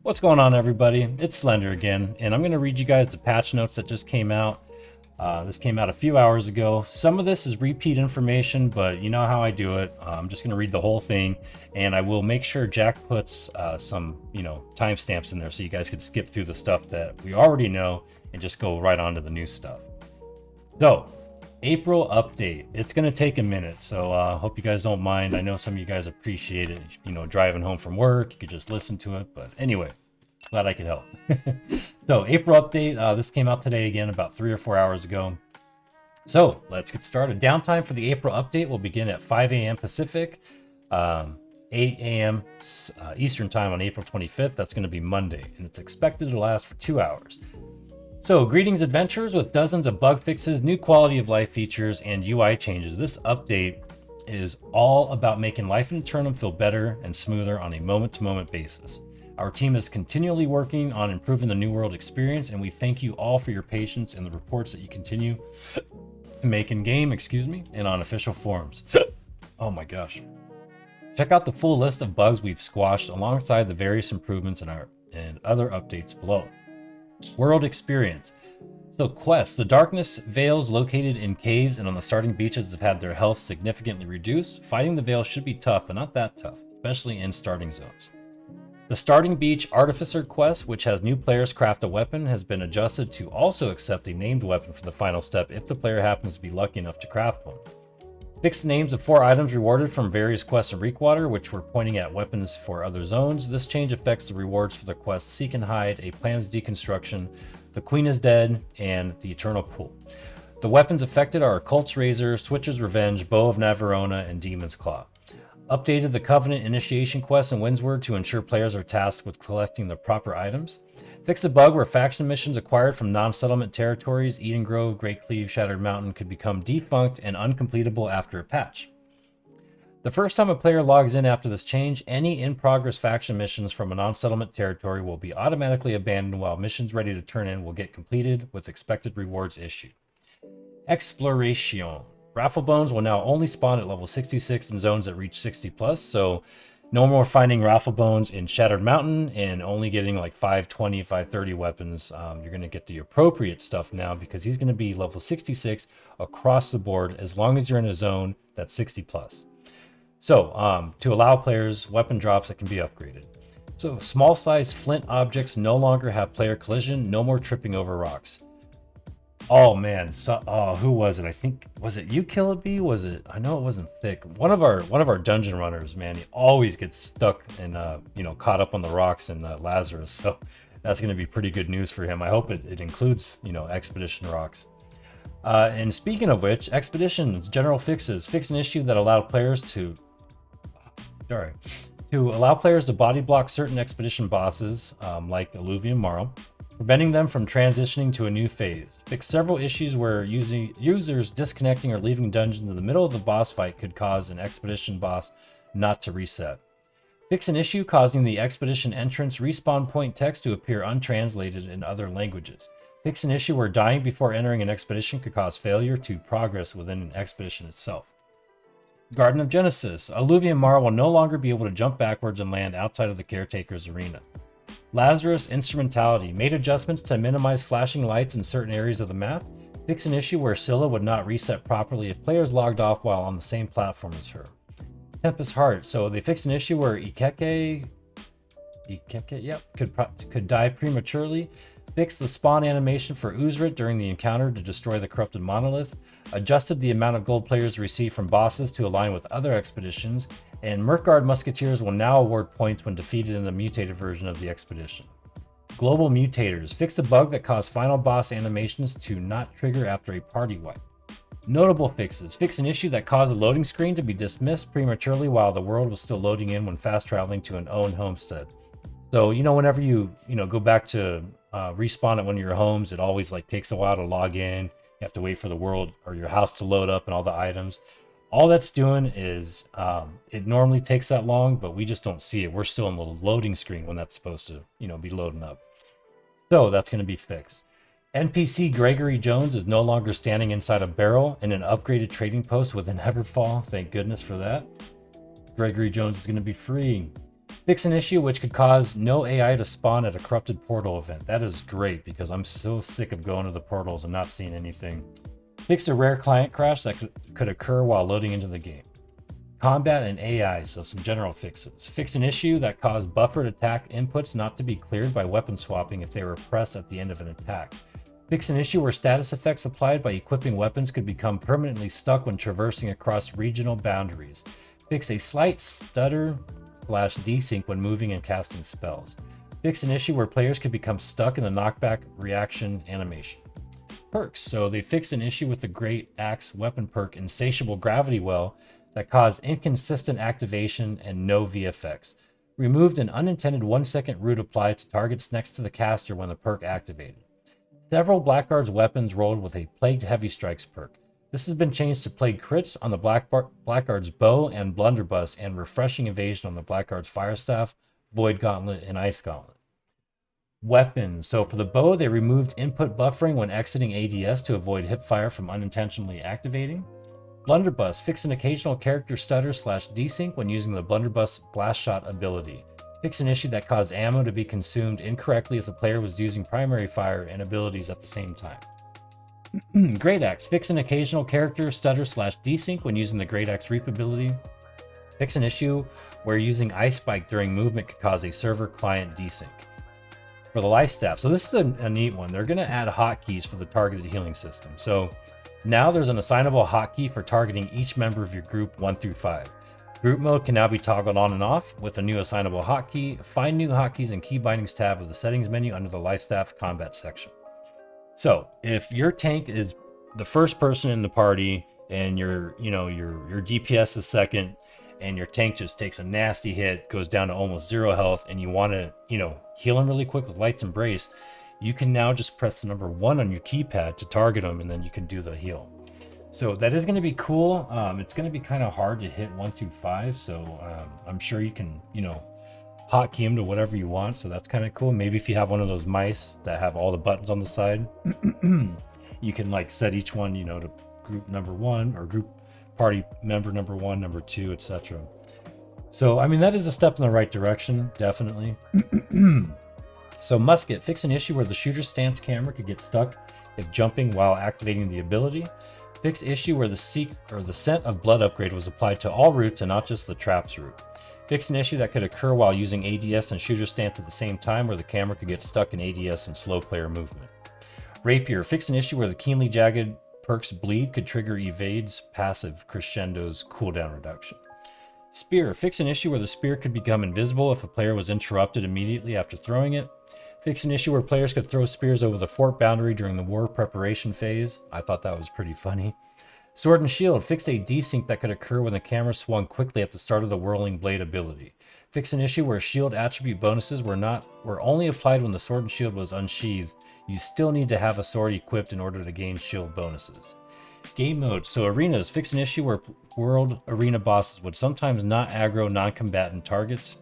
What's going on, everybody? It's Slender again, and I'm going to read you guys the patch notes that just came out. This came out a few hours ago. Some of this is repeat information, but you know how I do it. I'm just going to read the whole thing, and I will make sure Jack puts some, timestamps in there so you guys can skip through the stuff that we already know and just go right on to the new stuff. So, April update. It's going to take a minute, so hope you guys don't mind. I know some of you guys appreciate it, driving home from work. You could just listen to it, but anyway, glad I could help. So, April update. This came out today again about 3 or 4 hours ago. So, let's get started. Downtime for the April update will begin at 5 a.m. Pacific, 8 a.m. Eastern time on April 25th. That's going to be Monday, and it's expected to last for 2 hours. So, greetings adventurers with dozens of bug fixes, new quality of life features, and UI changes. This update is all about making life in Eternum feel better and smoother on a moment-to-moment basis. Our team is continually working on improving the New World experience, and we thank you all for your patience and the reports that you continue to make in-game, and on official forums. Oh my gosh. Check out the full list of bugs we've squashed alongside the various improvements and other updates below. World experience. So quests. The darkness veils located in caves and on the starting beaches have had their health significantly reduced. Fighting the veil should be tough, but not that tough, especially in starting zones. The starting beach artificer quest, which has new players craft a weapon, has been adjusted to also accept a named weapon for the final step if the player happens to be lucky enough to craft one. Fixed names of 4 items rewarded from various quests in Reekwater, which were pointing at weapons for other zones. This change affects the rewards for the quests Seek and Hide, A Plan's Deconstruction, The Queen is Dead, and The Eternal Pool. The weapons affected are Occult's Razor, Switcher's Revenge, Bow of Navarona, and Demon's Claw. Updated the Covenant Initiation quest in Windsward to ensure players are tasked with collecting the proper items. Fixed a bug where faction missions acquired from non-settlement territories, Eden Grove, Great Cleave, Shattered Mountain, could become defunct and uncompletable after a patch. The first time a player logs in after this change, any in-progress faction missions from a non-settlement territory will be automatically abandoned, while missions ready to turn in will get completed with expected rewards issued. Exploration. Raffle bones will now only spawn at level 66 in zones that reach 60+, so no more finding raffle bones in Shattered Mountain and only getting like 520, 530 weapons. You're going to get the appropriate stuff now because he's going to be level 66 across the board as long as you're in a zone that's 60+. So to allow players weapon drops that can be upgraded. So small size flint objects no longer have player collision, no more tripping over rocks. Oh man, who was it? I think, was it you, 𝙏𝙤𝙢? Was it? I know it wasn't Thick. One of our dungeon runners, man, he always gets stuck and caught up on the rocks in Lazarus. So that's going to be pretty good news for him. I hope it includes expedition rocks. And speaking of which, expeditions general fixes. Fix an issue that allowed players to allow players to body block certain expedition bosses, like Alluvium Marl, preventing them from transitioning to a new phase. Fix several issues where users disconnecting or leaving dungeons in the middle of the boss fight could cause an expedition boss not to reset. Fix an issue causing the expedition entrance respawn point text to appear untranslated in other languages. Fix an issue where dying before entering an expedition could cause failure to progress within an expedition itself. Garden of Genesis. Alluvium Marl will no longer be able to jump backwards and land outside of the Caretaker's arena. Lazarus Instrumentality. Made adjustments to minimize flashing lights in certain areas of the map. Fix an issue where Scylla would not reset properly if players logged off while on the same platform as her. Tempest Heart. So they fixed an issue where 𝙏𝙤𝙢𝙖𝙢𝙥 could die prematurely. Fixed the spawn animation for Uzdrat during the encounter to destroy the corrupted monolith. Adjusted the amount of gold players receive from bosses to align with other expeditions. And Murkguard Musketeers will now award points when defeated in the mutated version of the expedition. Global Mutators. Fixed a bug that caused final boss animations to not trigger after a party wipe. Notable fixes. Fix an issue that caused a loading screen to be dismissed prematurely while the world was still loading in when fast traveling to an owned homestead. So, whenever you go back to respawn at one of your homes, it always takes a while to log in. You have to wait for the world or your house to load up and all the items. All that's doing is it normally takes that long, but we just don't see it. We're still in the loading screen when that's supposed to be loading up. So that's going to be fixed. NPC Gregory Jones is no longer standing inside a barrel in an upgraded trading post within Everfall. Thank goodness for that. Gregory Jones is going to be free. Fix an issue which could cause no AI to spawn at a corrupted portal event. That is great because I'm so sick of going to the portals and not seeing anything. Fix a rare client crash that could occur while loading into the game. Combat and AI, so some general fixes. Fix an issue that caused buffered attack inputs not to be cleared by weapon swapping if they were pressed at the end of an attack. Fix an issue where status effects applied by equipping weapons could become permanently stuck when traversing across regional boundaries. Fix a slight stutter/desync when moving and casting spells. Fix an issue where players could become stuck in the knockback reaction animation. Perks. So they fixed an issue with the Great Axe weapon perk Insatiable Gravity Well that caused inconsistent activation and no VFX. Removed an unintended 1-second root applied to targets next to the caster when the perk activated. Several Blackguard's weapons rolled with a Plagued Heavy Strikes perk. This has been changed to Plague Crits on the Blackguard's Bow and Blunderbuss and Refreshing Evasion on the Blackguard's Firestaff, Void Gauntlet, and Ice Gauntlet. Weapons. So for the bow, they removed input buffering when exiting ADS to avoid hipfire from unintentionally activating. Blunderbuss. Fix an occasional character stutter/desync when using the Blunderbuss Blast Shot ability. Fix an issue that caused ammo to be consumed incorrectly if the player was using primary fire and abilities at the same time. Great Axe. Fix an occasional character stutter/desync when using the Great Axe Reap ability. Fix an issue where using Ice Spike during movement could cause a server client desync. For the life staff, so this is a neat one. They're going to add hotkeys for the targeted healing system. So now there's an assignable hotkey for targeting each member of your group 1 through 5. Group mode can now be toggled on and off with a new assignable hotkey. Find new hotkeys in Key Bindings tab of the settings menu under the life staff combat section. So if your tank is the first person in the party and your DPS is second, and your tank just takes a nasty hit, goes down to almost 0 health, and you want to, heal him really quick with Light's Embrace, you can now just press the number 1 on your keypad to target him, and then you can do the heal. So that is going to be cool. It's going to be kind of hard to hit 1 through 5, so I'm sure you can, hotkey him to whatever you want, so that's kind of cool. Maybe if you have one of those mice that have all the buttons on the side, you can set each one, to group number 1 or group party member number 1, number 2, etc. So, that is a step in the right direction, definitely. So, Musket. Fix an issue where the shooter's stance camera could get stuck if jumping while activating the ability. Fix issue where the scent of blood upgrade was applied to all routes and not just the traps route. Fix an issue that could occur while using ADS and shooter stance at the same time where the camera could get stuck in ADS and slow player movement. Rapier. Fix an issue where the keenly jagged perk's bleed could trigger Evade's passive Crescendo's cooldown reduction. Spear. Fix an issue where the spear could become invisible if a player was interrupted immediately after throwing it. Fix an issue where players could throw spears over the fort boundary during the war preparation phase. I thought that was pretty funny. Sword and Shield. Fix a desync that could occur when the camera swung quickly at the start of the Whirling Blade ability. Fix an issue where shield attribute bonuses were only applied when the Sword and Shield was unsheathed. You still need to have a sword equipped in order to gain shield bonuses. Game mode. So arenas. Fix an issue where world arena bosses would sometimes not aggro non-combatant targets.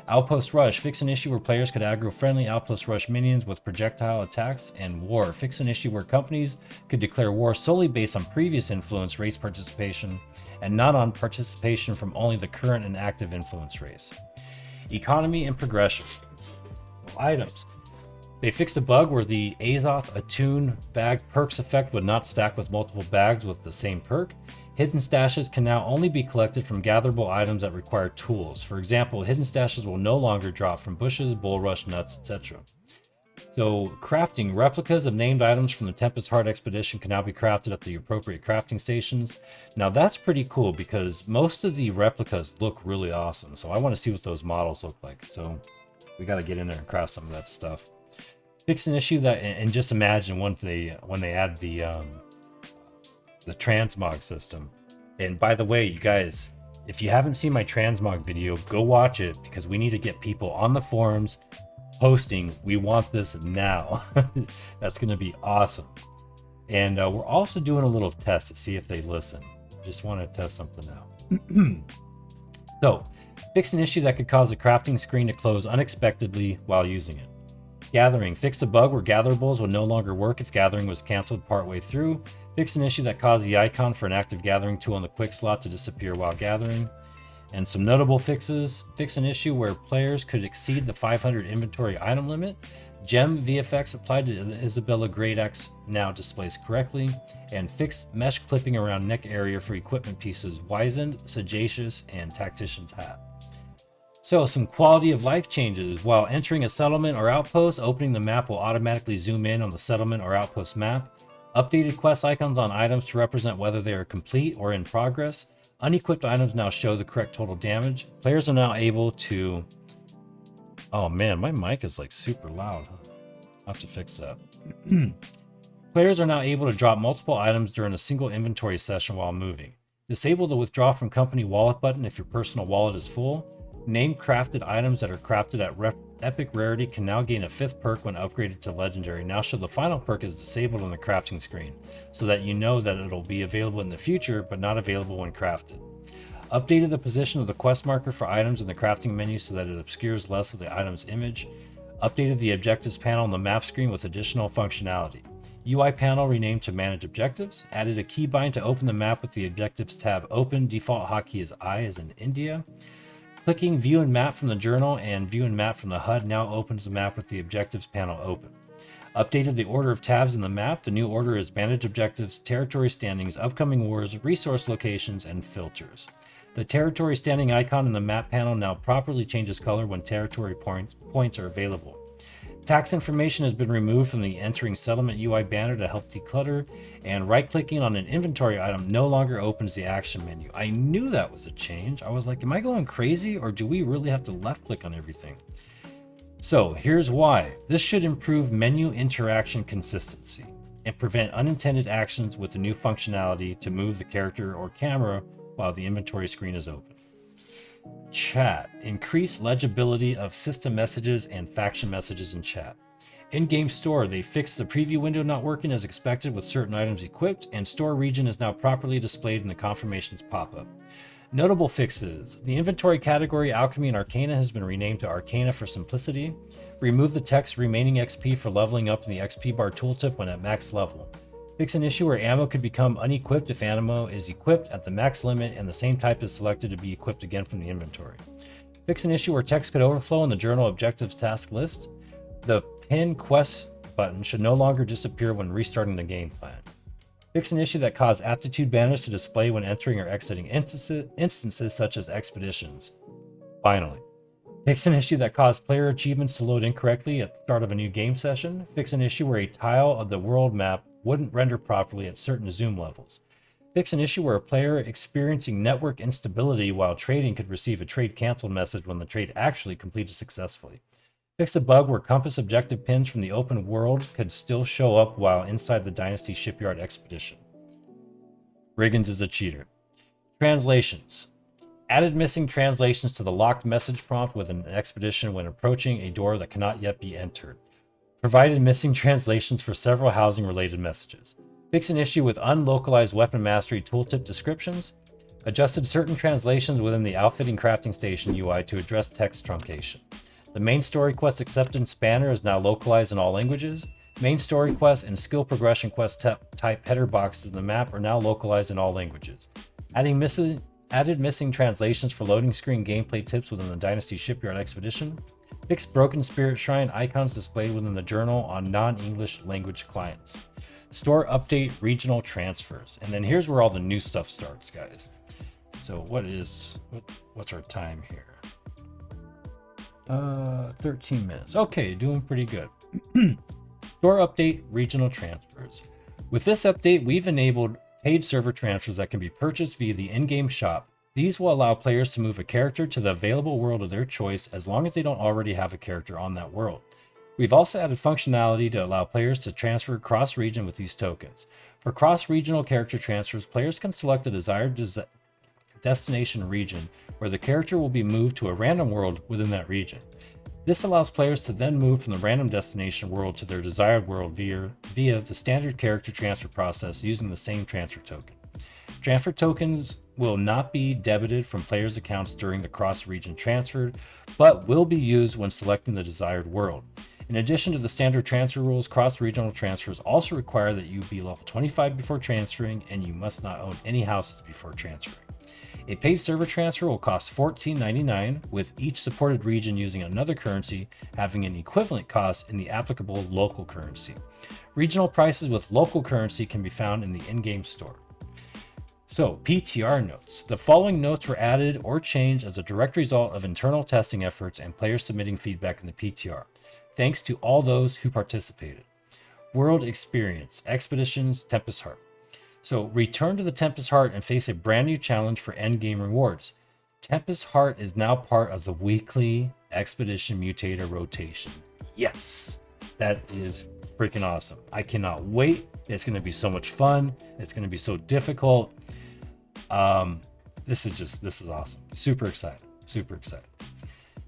Outpost Rush. Fix an issue where players could aggro friendly Outpost Rush minions with projectile attacks. And War. Fix an issue where companies could declare war solely based on previous influence race participation and not on participation from only the current and active influence race. Economy and progression. Items. They fixed a bug where the Azoth Attune bag perks effect would not stack with multiple bags with the same perk. Hidden stashes can now only be collected from gatherable items that require tools. For example, hidden stashes will no longer drop from bushes, bulrush, nuts, etc. So, crafting. Replicas of named items from the Tempest Heart Expedition can now be crafted at the appropriate crafting stations. Now that's pretty cool because most of the replicas look really awesome. So I want to see what those models look like. So we got to get in there and craft some of that stuff. Fix an issue that, and just imagine when they add the transmog system. And by the way, you guys, if you haven't seen my transmog video, go watch it because we need to get people on the forums posting, we want this now. That's going to be awesome. And we're also doing a little test to see if they listen. Just want to test something out. So, fix an issue that could cause the crafting screen to close unexpectedly while using it. Gathering. Fixed a bug where gatherables would no longer work if gathering was canceled partway through. Fixed an issue that caused the icon for an active gathering tool on the quick slot to disappear while gathering. And some notable fixes: fix an issue where players could exceed the 500 inventory item limit. Gem VFX applied to Isabella Great Axe now displays correctly. And fix mesh clipping around neck area for equipment pieces Wizened, Sagacious, and Tactician's Hat. So some quality of life changes. While entering a settlement or outpost, opening the map will automatically zoom in on the settlement or outpost map. Updated quest icons on items to represent whether they are complete or in progress. Unequipped items now show the correct total damage. Players are now able to... Oh man, my mic is like super loud. I'll have to fix that. Players are now able to drop multiple items during a single inventory session while moving. Disable the withdraw from company wallet button if your personal wallet is full. Name crafted items that are crafted at epic rarity can now gain a 5th perk when upgraded to legendary. Now show the final perk is disabled on the crafting screen, so that you know that it'll be available in the future, but not available when crafted. Updated the position of the quest marker for items in the crafting menu so that it obscures less of the item's image. Updated the objectives panel on the map screen with additional functionality. UI panel renamed to manage objectives. Added a keybind to open the map with the objectives tab open. Default hotkey is I as in India. Clicking View and Map from the journal and View and Map from the HUD now opens the map with the Objectives panel open. Updated the order of tabs in the map. The new order is Manage Objectives, Territory Standings, Upcoming Wars, Resource Locations, and Filters. The Territory Standing icon in the map panel now properly changes color when territory points are available. Tax information has been removed from the Entering Settlement UI banner to help declutter, and right-clicking on an inventory item no longer opens the action menu. I knew that was a change. I was like, am I going crazy, or do we really have to left-click on everything? So here's why. This should improve menu interaction consistency and prevent unintended actions with the new functionality to move the character or camera while the inventory screen is open. Chat. Increase legibility of system messages and faction messages in chat. In-game store, they fixed the preview window not working as expected with certain items equipped, and store region is now properly displayed in the confirmations pop-up. Notable fixes. The inventory category Alchemy and Arcana has been renamed to Arcana for simplicity. Remove the text remaining XP for leveling up in the XP bar tooltip when at max level. Fix an issue where ammo could become unequipped if ammo is equipped at the max limit and the same type is selected to be equipped again from the inventory. Fix an issue where text could overflow in the journal objectives task list. The pin quest button should no longer disappear when restarting the game plan. Fix an issue that caused aptitude banners to display when entering or exiting instances such as expeditions. Finally, fix an issue that caused player achievements to load incorrectly at the start of a new game session. Fix an issue where a tile of the world map wouldn't render properly at certain zoom levels. Fix an issue where a player experiencing network instability while trading could receive a trade canceled message when the trade actually completed successfully. Fix a bug where compass objective pins from the open world could still show up while inside the Dynasty Shipyard expedition. Riggins is a cheater. Translations. Added missing translations to the locked message prompt with an expedition when approaching a door that cannot yet be entered. Provided missing translations for several housing-related messages. Fix an issue with unlocalized weapon mastery tooltip descriptions. Adjusted certain translations within the outfitting crafting station UI to address text truncation. The main story quest acceptance banner is now localized in all languages. Main story quest and skill progression quest type header boxes in the map are now localized in all languages. Added missing translations for loading screen gameplay tips within the Dynasty Shipyard expedition. Fix Broken Spirit Shrine icons displayed within the journal on non-English language clients. Store update regional transfers. And then here's where all the new stuff starts, guys. So what's our time here? 13 minutes. Okay, doing pretty good. Store update regional transfers. With this update, we've enabled paid server transfers that can be purchased via the in-game shop. These will allow players to move a character to the available world of their choice as long as they don't already have a character on that world. We've also added functionality to allow players to transfer cross-region with these tokens. For cross-regional character transfers, players can select a desired destination region where the character will be moved to a random world within that region. This allows players to then move from the random destination world to their desired world via the standard character transfer process using the same transfer token. Transfer tokens will not be debited from players' accounts during the cross-region transfer, but will be used when selecting the desired world. In addition to the standard transfer rules, cross-regional transfers also require that you be level 25 before transferring, and you must not own any houses before transferring. A paid server transfer will cost $14.99, with each supported region using another currency having an equivalent cost in the applicable local currency. Regional prices with local currency can be found in the in-game store. So, PTR notes. The following notes were added or changed as a direct result of internal testing efforts and players submitting feedback in the PTR. Thanks to all those who participated. World Experience, Expeditions, Tempest Heart. So, return to the Tempest Heart and face a brand new challenge for endgame rewards. Tempest Heart is now part of the weekly Expedition Mutated rotation. Yes! That is freaking awesome. I cannot wait. It's going to be so much fun. It's going to be so difficult. This is awesome. Super excited. Super excited.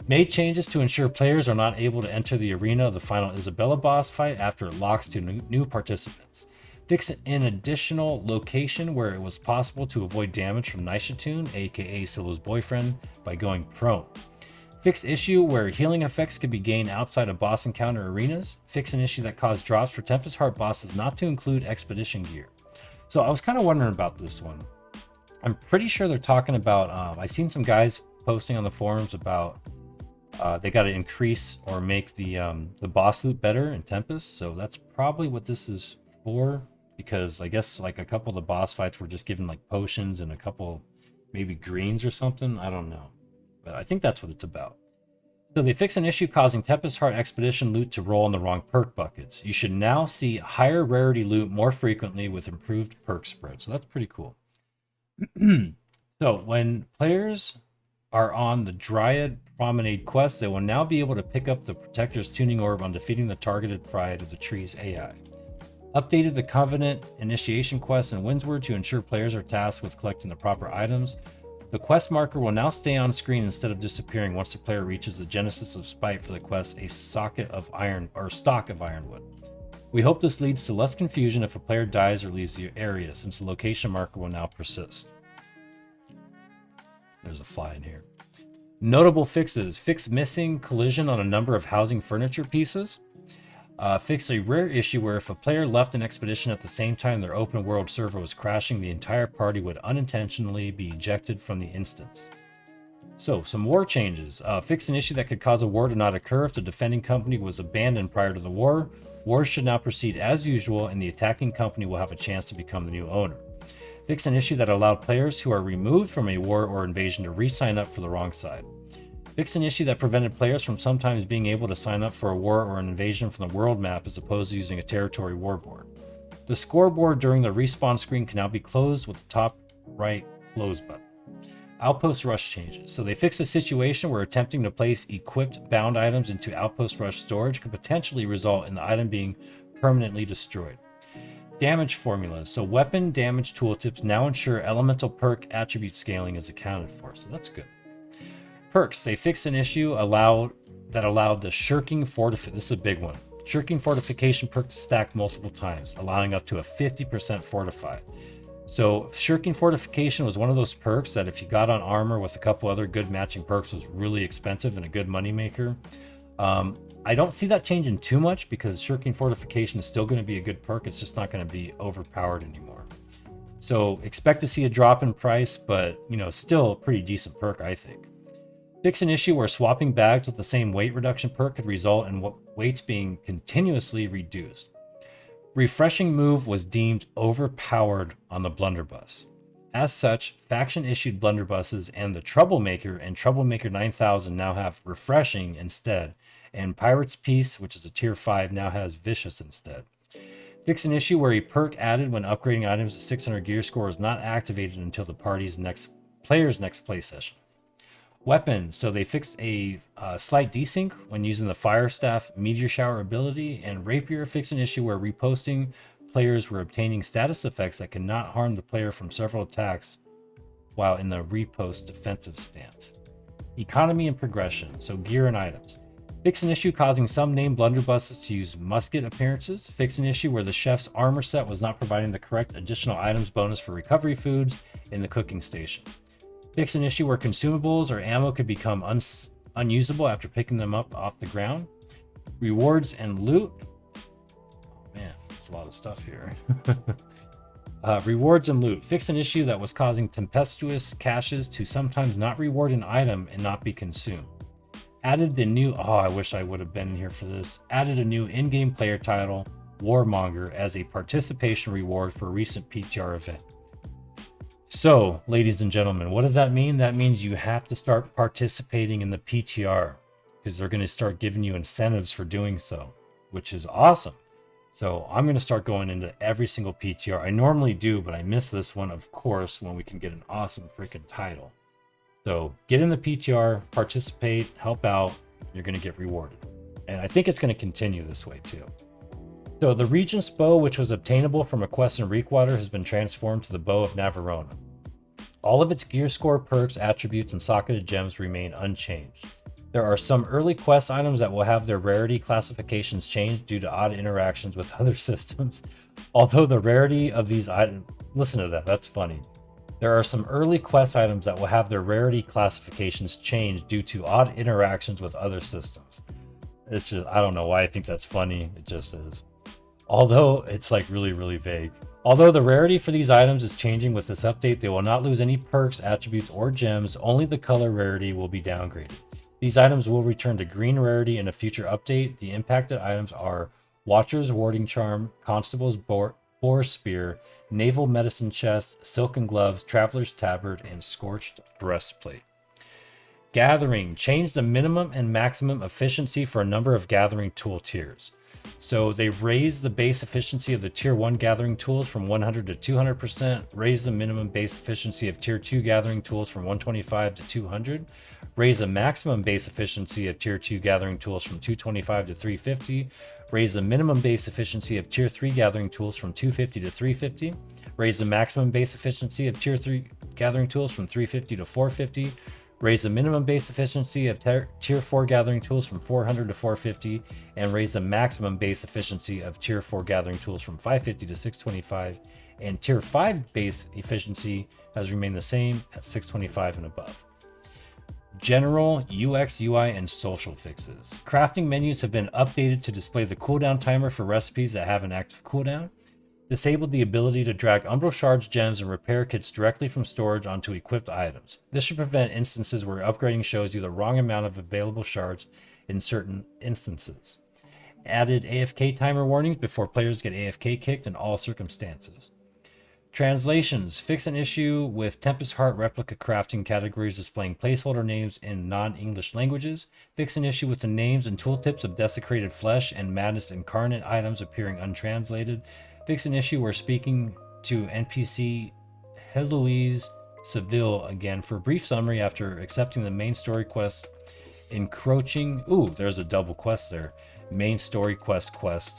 Made changes to ensure players are not able to enter the arena of the final Isabella boss fight after it locks to new participants. Fix an additional location where it was possible to avoid damage from 𝙏𝙤𝙢𝙢, aka Scylla's boyfriend, by going prone. Fix issue where healing effects could be gained outside of boss encounter arenas. Fix an issue that caused drops for Tempest Heart bosses not to include expedition gear. So I was kind of wondering about this one. I'm pretty sure they're talking about, I seen some guys posting on the forums about they got to increase or make the boss loot better in Tempest. So that's probably what this is for, because I guess like a couple of the boss fights were just given like potions and a couple maybe greens or something. I don't know, but I think that's what it's about. So they fix an issue causing Tempest Heart expedition loot to roll in the wrong perk buckets. You should now see higher rarity loot more frequently with improved perk spread. So that's pretty cool. So when players are on the Dryad Promenade quest, they will now be able to pick up the Protector's Tuning Orb on defeating the targeted pride of the tree's AI. Updated the Covenant Initiation quest in Windsward to ensure players are tasked with collecting the proper items. The quest marker will now stay on screen instead of disappearing once the player reaches the Genesis of Spite for the quest, a socket of iron or stock of ironwood. We hope this leads to less confusion if a player dies or leaves the area, since the location marker will now persist. There's a fly in here. Notable fixes. Fix missing collision on a number of housing furniture pieces. Fix a rare issue where if a player left an expedition at the same time their open world server was crashing, the entire party would unintentionally be ejected from the instance. So, some war changes. Fix an issue that could cause a war to not occur if the defending company was abandoned prior to the war. Wars should now proceed as usual, and the attacking company will have a chance to become the new owner. Fix an issue that allowed players who are removed from a war or invasion to re-sign up for the wrong side. Fix an issue that prevented players from sometimes being able to sign up for a war or an invasion from the world map as opposed to using a territory war board. The scoreboard during the respawn screen can now be closed with the top right close button. Outpost rush changes. So they fixed a situation where attempting to place equipped bound items into outpost rush storage could potentially result in the item being permanently destroyed. Damage formulas. So weapon damage tooltips now ensure elemental perk attribute scaling is accounted for. So that's good. Perks. They fixed an issue that allowed the shirking fortification. This is a big one. Shirking fortification perk to stack multiple times, allowing up to a 50% fortify. So shirking fortification was one of those perks that if you got on armor with a couple other good matching perks was really expensive and a good moneymaker. I don't see that changing too much because shirking fortification is still going to be a good perk. It's just not going to be overpowered anymore. So expect to see a drop in price, but still a pretty decent perk, I think. Fix an issue where swapping bags with the same weight reduction perk could result in weights being continuously reduced. Refreshing move was deemed overpowered on the blunderbuss. As such, faction-issued blunderbusses and the Troublemaker and Troublemaker 9000 now have refreshing instead, and Pirate's Peace, which is a tier 5, now has vicious instead. Fix an issue where a perk added when upgrading items to 600 gear score is not activated until the player's next play session. Weapons. So they fixed a slight desync when using the Fire Staff Meteor Shower ability, and Rapier fixed an issue where reposting players were obtaining status effects that cannot harm the player from several attacks while in the repost defensive stance. Economy and progression. So gear and items. Fix an issue causing some named blunderbusses to use musket appearances. Fix an issue where the chef's armor set was not providing the correct additional items bonus for recovery foods in the cooking station. Fix an issue where consumables or ammo could become unusable after picking them up off the ground. Rewards and loot. Oh man, there's a lot of stuff here. Rewards and loot. Fix an issue that was causing tempestuous caches to sometimes not reward an item and not be consumed. Added the new, I wish I would have been in here for this. Added a new in-game player title, Warmonger, as a participation reward for a recent PTR event. So, ladies and gentlemen, what does that mean? That means you have to start participating in the PTR because they're going to start giving you incentives for doing so, which is awesome. So I'm going to start going into every single PTR. I normally do, but I miss this one, of course, when we can get an awesome freaking title. So get in the PTR, participate, help out. You're going to get rewarded. And I think it's going to continue this way too. So the Regent's Bow, which was obtainable from a quest in Reekwater, has been transformed to the Bow of Navarona. All of its gear score, perks, attributes, and socketed gems remain unchanged. There are some early quest items that will have their rarity classifications changed due to odd interactions with other systems. Although the rarity of these items... Listen to that, that's funny. There are some early quest items that will have their rarity classifications changed due to odd interactions with other systems. It's just, I don't know why I think that's funny, it just is. Although it's like really, really vague. Although the rarity for these items is changing with this update, they will not lose any perks, attributes, or gems, only the color rarity will be downgraded. These items will return to green rarity in a future update. The impacted items are Watcher's Warding Charm, Constable's Boar Spear, Naval Medicine Chest, Silken Gloves, Traveler's Tabard, and Scorched Breastplate. Gathering. Change the minimum and maximum efficiency for a number of gathering tool tiers. So they raised the base efficiency of the tier 1 gathering tools from 100 to 200%, raised the minimum base efficiency of tier 2 gathering tools from 125 to 200, raised the maximum base efficiency of tier 2 gathering tools from 225 to 350, raised the minimum base efficiency of tier 3 gathering tools from 250 to 350, raised the maximum base efficiency of tier 3 gathering tools from 350 to 450, raise the minimum base efficiency of tier 4 gathering tools from 400 to 450, and raise the maximum base efficiency of tier 4 gathering tools from 550 to 625, and tier 5 base efficiency has remained the same at 625 and above. General, UX, UI, and social fixes. Crafting menus have been updated to display the cooldown timer for recipes that have an active cooldown. Disabled the ability to drag Umbral Shards, gems, and repair kits directly from storage onto equipped items. This should prevent instances where upgrading shows you the wrong amount of available shards in certain instances. Added AFK timer warnings before players get AFK kicked in all circumstances. Translations. Fix an issue with Tempest Heart replica crafting categories displaying placeholder names in non-English languages. Fix an issue with the names and tooltips of desecrated flesh and madness incarnate items appearing untranslated. Fix an issue where speaking to NPC 𝙏𝙖𝙢𝙖𝙢𝙥 Seville again for a brief summary after accepting the main story quest encroaching. There's a double quest there. Main story quest.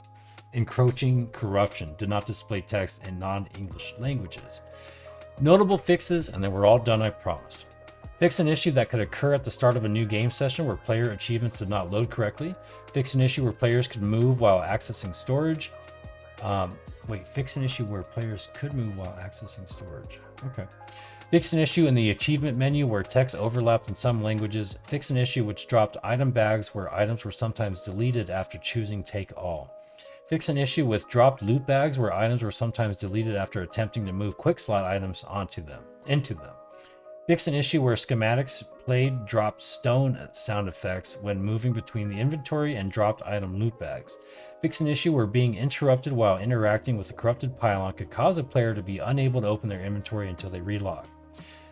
Encroaching corruption. Did not display text in non-English languages. Notable fixes, and then we're all done, I promise. Fix an issue that could occur at the start of a new game session where player achievements did not load correctly. Fix an issue where players could move while accessing storage. Fix an issue where players could move while accessing storage. Okay. Fix an issue in the achievement menu where text overlapped in some languages. Fix an issue which dropped item bags where items were sometimes deleted after choosing take all. Fix an issue with dropped loot bags where items were sometimes deleted after attempting to move quick slot items into them. Fix an issue where schematics played dropped stone sound effects when moving between the inventory and dropped item loot bags. Fix an issue where being interrupted while interacting with the corrupted pylon could cause a player to be unable to open their inventory until they relog.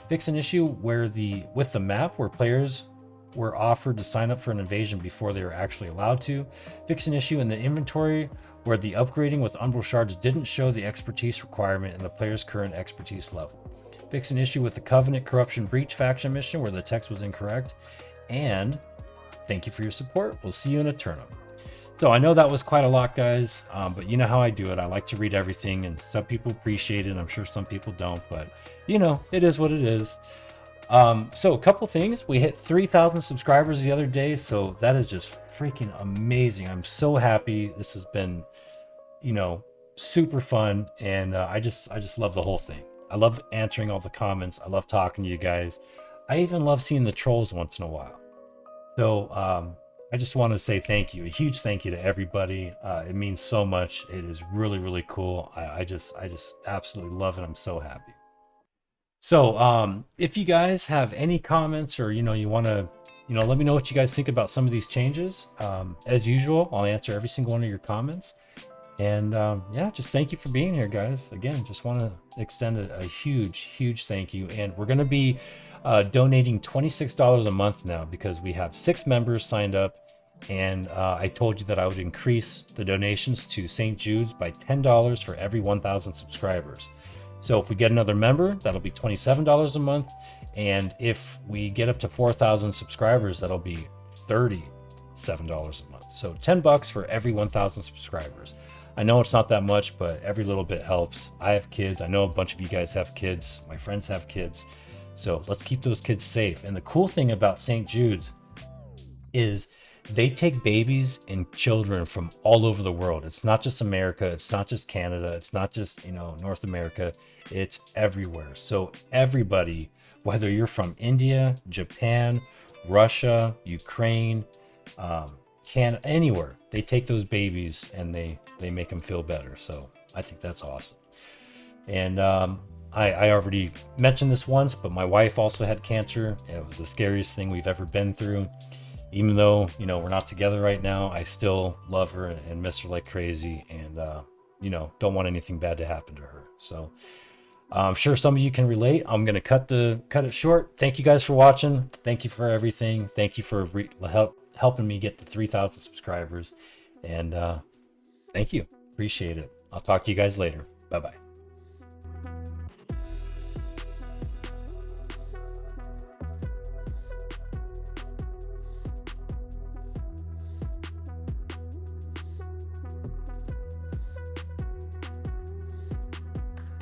Fix an issue with the map where players were offered to sign up for an invasion before they were actually allowed to. Fix an issue in the inventory where the upgrading with Umbral Shards didn't show the expertise requirement in the player's current expertise level. Fix an issue with the Covenant Corruption Breach faction mission where the text was incorrect. And thank you for your support. We'll see you in Eternum. So I know that was quite a lot, guys, but you know how I do it. I like to read everything, and some people appreciate it. I'm sure some people don't, but you know, it is what it is. So a couple things. We hit 3,000 subscribers the other day, so that is just freaking amazing. I'm so happy. This has been, super fun, and I just love the whole thing. I love answering all the comments. I love talking to you guys. I even love seeing the trolls once in a while. So I just want to say thank you, a huge thank you to everybody. It means so much. It is really, really cool. I just absolutely love it. I'm so happy. So, if you guys have any comments, or you want to, let me know what you guys think about some of these changes. As usual, I'll answer every single one of your comments. And yeah, just thank you for being here, guys. Again, just want to extend a huge, huge thank you. And we're going to be donating $26 a month now, because we have 6 members signed up. And I told you that I would increase the donations to St. Jude's by $10 for every 1,000 subscribers. So if we get another member, that'll be $27 a month. And if we get up to 4,000 subscribers, that'll be $37 a month. So $10 for every 1,000 subscribers. I know it's not that much, but every little bit helps. I have kids. I know a bunch of you guys have kids. My friends have kids. So let's keep those kids safe. And the cool thing about St. Jude's is they take babies and children from all over the world. It's not just America. It's not just Canada. It's not just, North America. It's everywhere. So everybody, whether you're from India, Japan, Russia, Ukraine, Canada, anywhere, they take those babies and they make them feel better. So I think that's awesome. And I already mentioned this once, but my wife also had cancer. And it was the scariest thing we've ever been through. Even though, we're not together right now, I still love her and miss her like crazy, and, don't want anything bad to happen to her. So I'm sure some of you can relate. I'm going to cut it short. Thank you guys for watching. Thank you for everything. Thank you for helping me get to 3,000 subscribers. And thank you. Appreciate it. I'll talk to you guys later. Bye-bye.